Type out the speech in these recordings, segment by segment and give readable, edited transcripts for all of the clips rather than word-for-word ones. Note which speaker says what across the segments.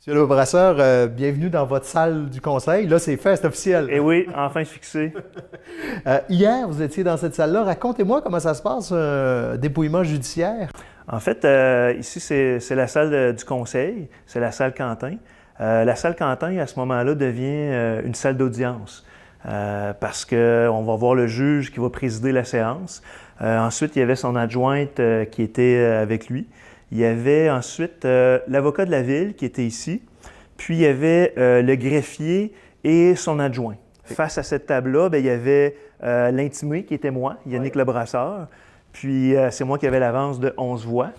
Speaker 1: Monsieur le Brasseur, bienvenue dans votre salle du conseil. Là, c'est fait, c'est officiel.
Speaker 2: Eh oui, enfin fixé.
Speaker 1: Hier, vous étiez dans cette salle-là. Racontez-moi comment ça se passe, un dépouillement judiciaire.
Speaker 2: En fait, ici, c'est la salle du conseil, c'est la salle Quentin. La salle Quentin, à ce moment-là, devient une salle d'audience parce qu'on va voir le juge qui va présider la séance. Ensuite, il y avait son adjointe qui était avec lui. Il y avait ensuite l'avocat de la ville qui était ici. Puis, il y avait le greffier et son adjoint. Face à cette table-là, il y avait l'intimé qui était moi, Yannick Lebrasseur. Puis, c'est moi qui avais l'avance de 11 voix.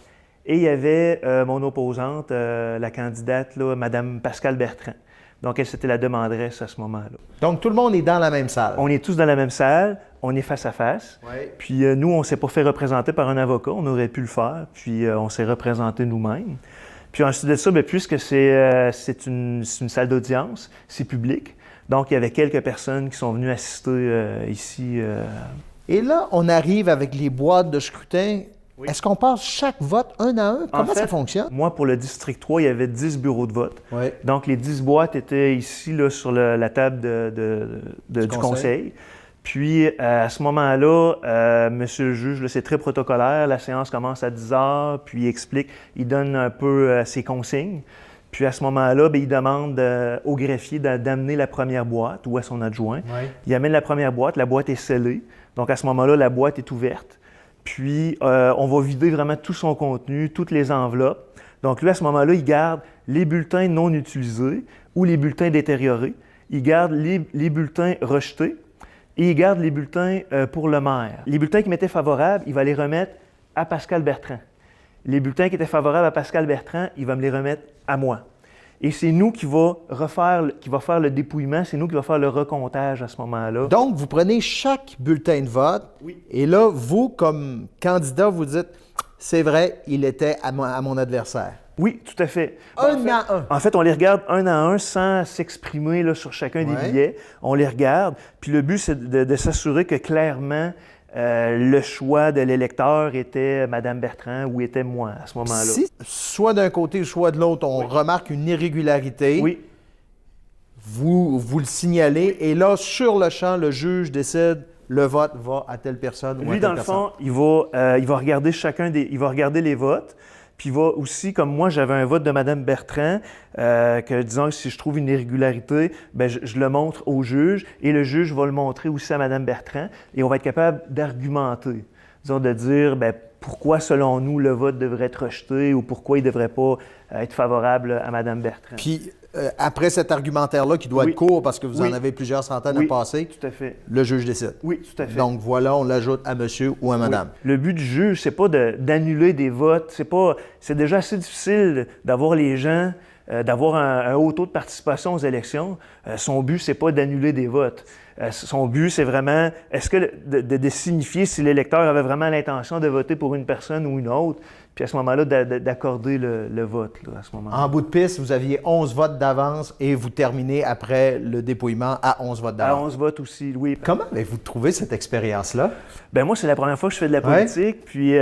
Speaker 2: Et il y avait mon opposante, la candidate, là, Mme Pascale Bertrand. Donc, elle, c'était la demanderesse à ce moment-là.
Speaker 1: Donc, tout le monde est dans la même salle.
Speaker 2: On est tous dans la même salle, on est face à face.
Speaker 1: Oui.
Speaker 2: Puis, nous, on ne s'est pas fait représenter par un avocat, on aurait pu le faire. Puis, on s'est représenté nous-mêmes. Puis, ensuite de ça, puisque c'est une salle d'audience, c'est public. Donc, il y avait quelques personnes qui sont venues assister ici.
Speaker 1: Et là, on arrive avec les boîtes de scrutin. Oui. Est-ce qu'on passe chaque vote un à un? Comment ça fonctionne?
Speaker 2: Moi, pour le district 3, il y avait 10 bureaux de vote.
Speaker 1: Oui.
Speaker 2: Donc, les 10 boîtes étaient ici là, sur la table du conseil. Puis, à ce moment-là, monsieur le juge, c'est très protocolaire. La séance commence à 10 heures, puis il explique, il donne un peu ses consignes. Puis, à ce moment-là, il demande au greffier d'amener la première boîte ou à son adjoint.
Speaker 1: Oui.
Speaker 2: Il amène la première boîte, la boîte est scellée. Donc, à ce moment-là, la boîte est ouverte. Puis, on va vider vraiment tout son contenu, toutes les enveloppes. Donc, lui, à ce moment-là, il garde les bulletins non utilisés ou les bulletins détériorés. Il garde les bulletins rejetés et il garde les bulletins pour le maire. Les bulletins qui m'étaient favorables, il va les remettre à Pascale Bertrand. Les bulletins qui étaient favorables à Pascale Bertrand, il va me les remettre à moi. Et c'est nous qui va faire le dépouillement, c'est nous qui va faire le recomptage à ce moment-là.
Speaker 1: Donc, vous prenez chaque bulletin de vote.
Speaker 2: Oui.
Speaker 1: Et là, vous, comme candidat, vous dites, c'est vrai, il était à mon adversaire.
Speaker 2: Oui, tout à fait.
Speaker 1: Un à un.
Speaker 2: En fait, on les regarde un à un sans s'exprimer là, sur chacun des billets. On les regarde. Puis le but, c'est de s'assurer que clairement, le choix de l'électeur était Mme Bertrand ou était moi à ce moment-là.
Speaker 1: Si, soit d'un côté, soit de l'autre, on remarque une irrégularité,
Speaker 2: oui.
Speaker 1: Vous le signalez, et là, sur le champ, le juge décide le vote va à telle personne ou à telle personne.
Speaker 2: Lui, dans le fond, il va regarder il va regarder les votes. Puis il va aussi, comme moi, j'avais un vote de Mme Bertrand, que disons que si je trouve une irrégularité, je le montre au juge et le juge va le montrer aussi à Mme Bertrand et on va être capable d'argumenter, disons de dire pourquoi, selon nous, le vote devrait être rejeté ou pourquoi il ne devrait pas être favorable à Mme Bertrand.
Speaker 1: Puis, après cet argumentaire-là, qui doit être court parce que vous en avez plusieurs centaines à passer,
Speaker 2: tout à fait.
Speaker 1: Le juge décide.
Speaker 2: Oui, tout à fait.
Speaker 1: Donc voilà, on l'ajoute à monsieur ou à madame.
Speaker 2: Oui. Le but du juge, c'est pas d'annuler des votes. C'est déjà assez difficile d'avoir les gens, d'avoir un haut taux de participation aux élections. Son but, c'est pas d'annuler des votes. Son but, c'est vraiment, de signifier si l'électeur avait vraiment l'intention de voter pour une personne ou une autre, puis à ce moment-là, d'accorder le vote. Là, à ce moment-là.
Speaker 1: En bout de piste, vous aviez 11 votes d'avance et vous terminez après le dépouillement à 11 votes d'avance.
Speaker 2: À 11 votes aussi, oui.
Speaker 1: Comment avez-vous trouvé cette expérience-là?
Speaker 2: Moi, c'est la première fois que je fais de la politique, puis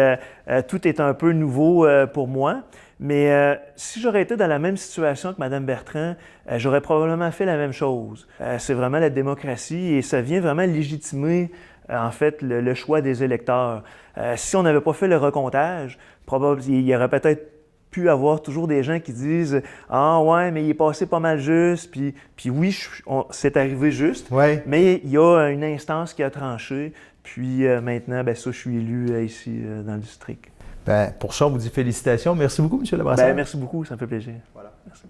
Speaker 2: tout est un peu nouveau pour moi. Mais si j'aurais été dans la même situation que Mme Bertrand, j'aurais probablement fait la même chose. C'est vraiment la démocratie et ça vient vraiment légitimer, en fait, le choix des électeurs. Si on n'avait pas fait le recomptage, il y aurait peut-être pu avoir toujours des gens qui disent « Ah ouais, mais il est passé pas mal juste, puis oui, c'est arrivé juste, mais il y a une instance qui a tranché, puis maintenant, ça, je suis élu ici dans le district. »
Speaker 1: Pour ça, on vous dit félicitations. Merci beaucoup, M. Lebrasseur.
Speaker 2: Merci beaucoup, ça me fait plaisir.
Speaker 1: Voilà. Merci.